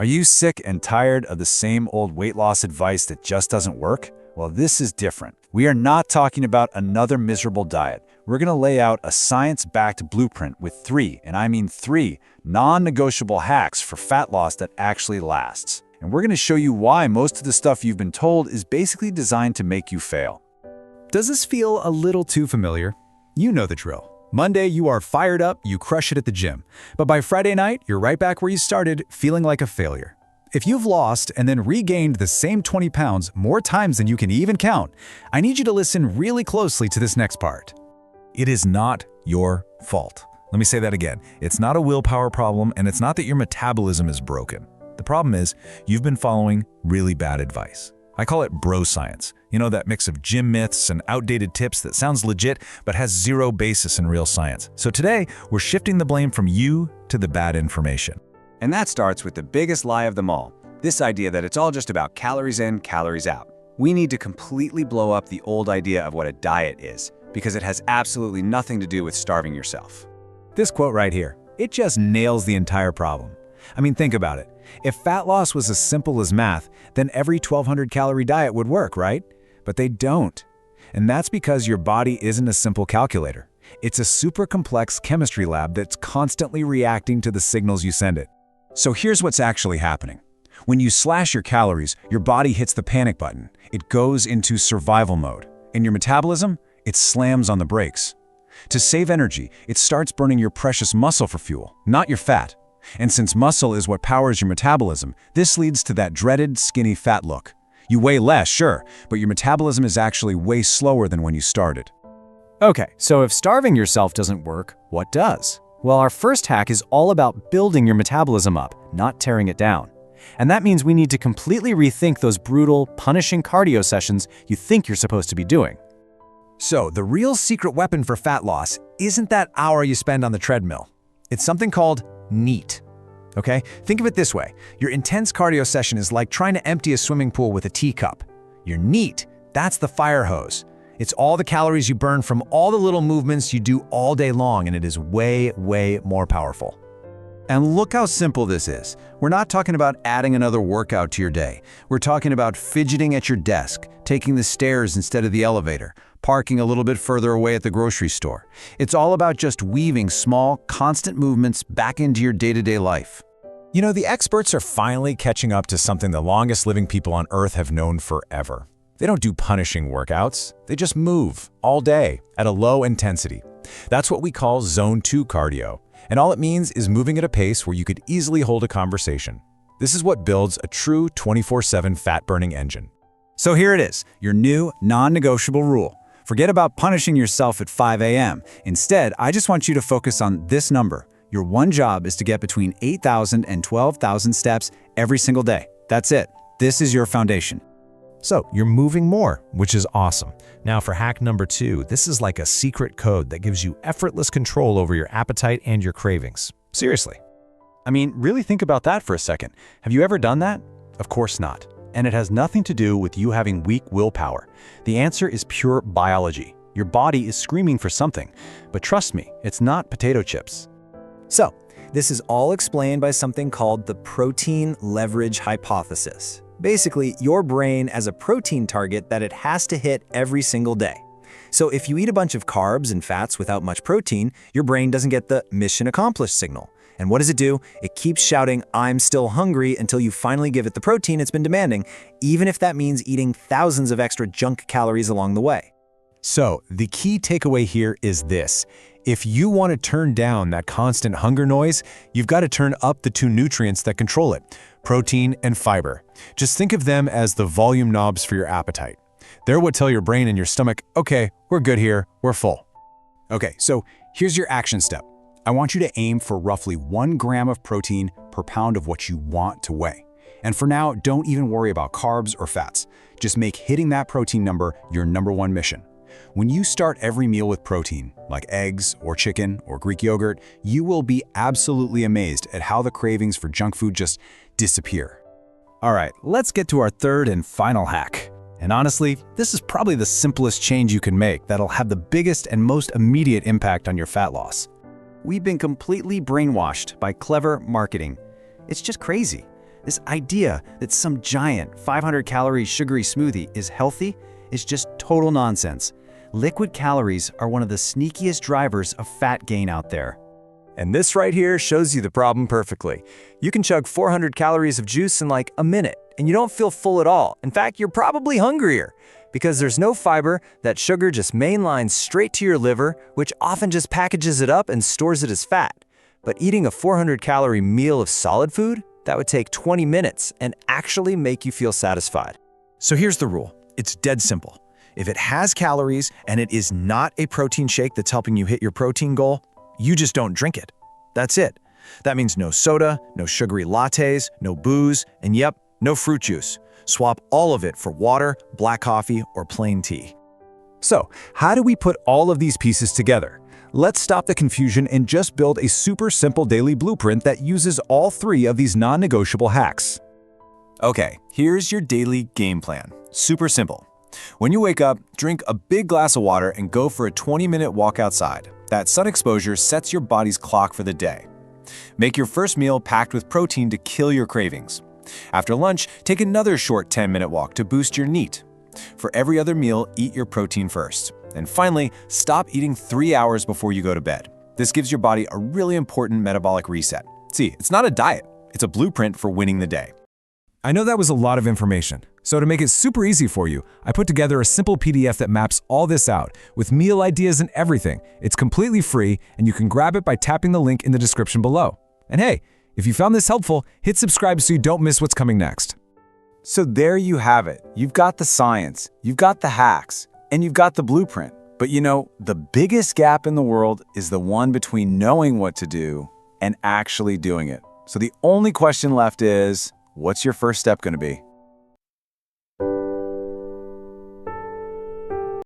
Are you sick and tired of the same old weight loss advice that just doesn't work? Well, this is different. We are not talking about another miserable diet. We're going to lay out a science-backed blueprint with three, and I mean three, non-negotiable hacks for fat loss that actually lasts. And we're going to show you why most of the stuff you've been told is basically designed to make you fail. Does this feel a little too familiar? You know the drill. Monday, you are fired up, you crush it at the gym. But by Friday night, you're right back where you started, feeling like a failure. If you've lost and then regained the same 20 pounds more times than you can even count, I need you to listen really closely to this next part. It is not your fault. Let me say that again. It's not a willpower problem, and it's not that your metabolism is broken. The problem is you've been following really bad advice. I call it bro science. You know, that mix of gym myths and outdated tips that sounds legit but has zero basis in real science. So today, we're shifting the blame from you to the bad information. And that starts with the biggest lie of them all, this idea that it's all just about calories in, calories out. We need to completely blow up the old idea of what a diet is, because it has absolutely nothing to do with starving yourself. This quote right here, it just nails the entire problem. I mean, think about it. If fat loss was as simple as math, then every 1,200 calorie diet would work, right? But they don't. And that's because your body isn't a simple calculator. It's a super complex chemistry lab that's constantly reacting to the signals you send it. So here's what's actually happening. When you slash your calories, your body hits the panic button. It goes into survival mode. And your metabolism, it slams on the brakes. To save energy, it starts burning your precious muscle for fuel, not your fat. And since muscle is what powers your metabolism, this leads to that dreaded skinny fat look. You weigh less, sure, but your metabolism is actually way slower than when you started. Okay, so if starving yourself doesn't work, what does? Well, our first hack is all about building your metabolism up, not tearing it down. And that means we need to completely rethink those brutal, punishing cardio sessions you think you're supposed to be doing. So, the real secret weapon for fat loss isn't that hour you spend on the treadmill. It's something called NEAT. Okay? Think of it this way. Your intense cardio session is like trying to empty a swimming pool with a teacup. Your NEAT, that's the fire hose. It's all the calories you burn from all the little movements you do all day long, and it is way, way more powerful. And look how simple this is. We're not talking about adding another workout to your day. We're talking about fidgeting at your desk, taking the stairs instead of the elevator, parking a little bit further away at the grocery store. It's all about just weaving small, constant movements back into your day-to-day life. You know, the experts are finally catching up to something the longest living people on Earth have known forever. They don't do punishing workouts. They just move all day at a low intensity. That's what we call Zone 2 cardio. And all it means is moving at a pace where you could easily hold a conversation. This is what builds a true 24/7 fat-burning engine. So here it is, your new non-negotiable rule. Forget about punishing yourself at 5 a.m. Instead, I just want you to focus on this number. Your one job is to get between 8,000 and 12,000 steps every single day. That's it. This is your foundation. So you're moving more, which is awesome. Now for hack number 2, this is like a secret code that gives you effortless control over your appetite and your cravings. Seriously. I mean, really think about that for a second. Have you ever done that? Of course not. And it has nothing to do with you having weak willpower. The answer is pure biology. Your body is screaming for something. But trust me, it's not potato chips. So, this is all explained by something called the protein leverage hypothesis. Basically, your brain has a protein target that it has to hit every single day. So if you eat a bunch of carbs and fats without much protein, your brain doesn't get the mission accomplished signal. And what does it do? It keeps shouting, "I'm still hungry," until you finally give it the protein it's been demanding, even if that means eating thousands of extra junk calories along the way. So the key takeaway here is this. If you want to turn down that constant hunger noise, you've got to turn up the two nutrients that control it, protein and fiber. Just think of them as the volume knobs for your appetite. They're what tell your brain and your stomach, okay, we're good here, we're full. Okay, so here's your action step. I want you to aim for roughly 1 gram of protein per pound of what you want to weigh. And for now, don't even worry about carbs or fats. Just make hitting that protein number your #1 mission. When you start every meal with protein, like eggs or chicken or Greek yogurt, you will be absolutely amazed at how the cravings for junk food just disappear. All right, let's get to our third and final hack. And honestly, this is probably the simplest change you can make that'll have the biggest and most immediate impact on your fat loss. We've been completely brainwashed by clever marketing. It's just crazy. This idea that some giant 500-calorie sugary smoothie is healthy is just total nonsense. Liquid calories are one of the sneakiest drivers of fat gain out there. And this right here shows you the problem perfectly. You can chug 400 calories of juice in like a minute, and you don't feel full at all. In fact, you're probably hungrier. Because there's no fiber, that sugar just mainlines straight to your liver, which often just packages it up and stores it as fat. But eating a 400-calorie meal of solid food, that would take 20 minutes and actually make you feel satisfied. So here's the rule. It's dead simple. If it has calories and it is not a protein shake that's helping you hit your protein goal, you just don't drink it. That's it. That means no soda, no sugary lattes, no booze, and yep, no fruit juice. Swap all of it for water, black coffee, or plain tea. So, how do we put all of these pieces together? Let's stop the confusion and just build a super simple daily blueprint that uses all 3 of these non-negotiable hacks. Okay, here's your daily game plan. Super simple. When you wake up, drink a big glass of water and go for a 20-minute walk outside. That sun exposure sets your body's clock for the day. Make your first meal packed with protein to kill your cravings. After lunch, take another short 10-minute walk to boost your NEAT. For every other meal, eat your protein first. And finally, stop eating 3 hours before you go to bed. This gives your body a really important metabolic reset. See, it's not a diet, it's a blueprint for winning the day. I know that was a lot of information, so to make it super easy for you, I put together a simple PDF that maps all this out, with meal ideas and everything. It's completely free, and you can grab it by tapping the link in the description below. And hey, if you found this helpful, hit subscribe so you don't miss what's coming next. So there you have it. You've got the science, you've got the hacks, and you've got the blueprint. But you know, the biggest gap in the world is the one between knowing what to do and actually doing it. So the only question left is, what's your first step going to be?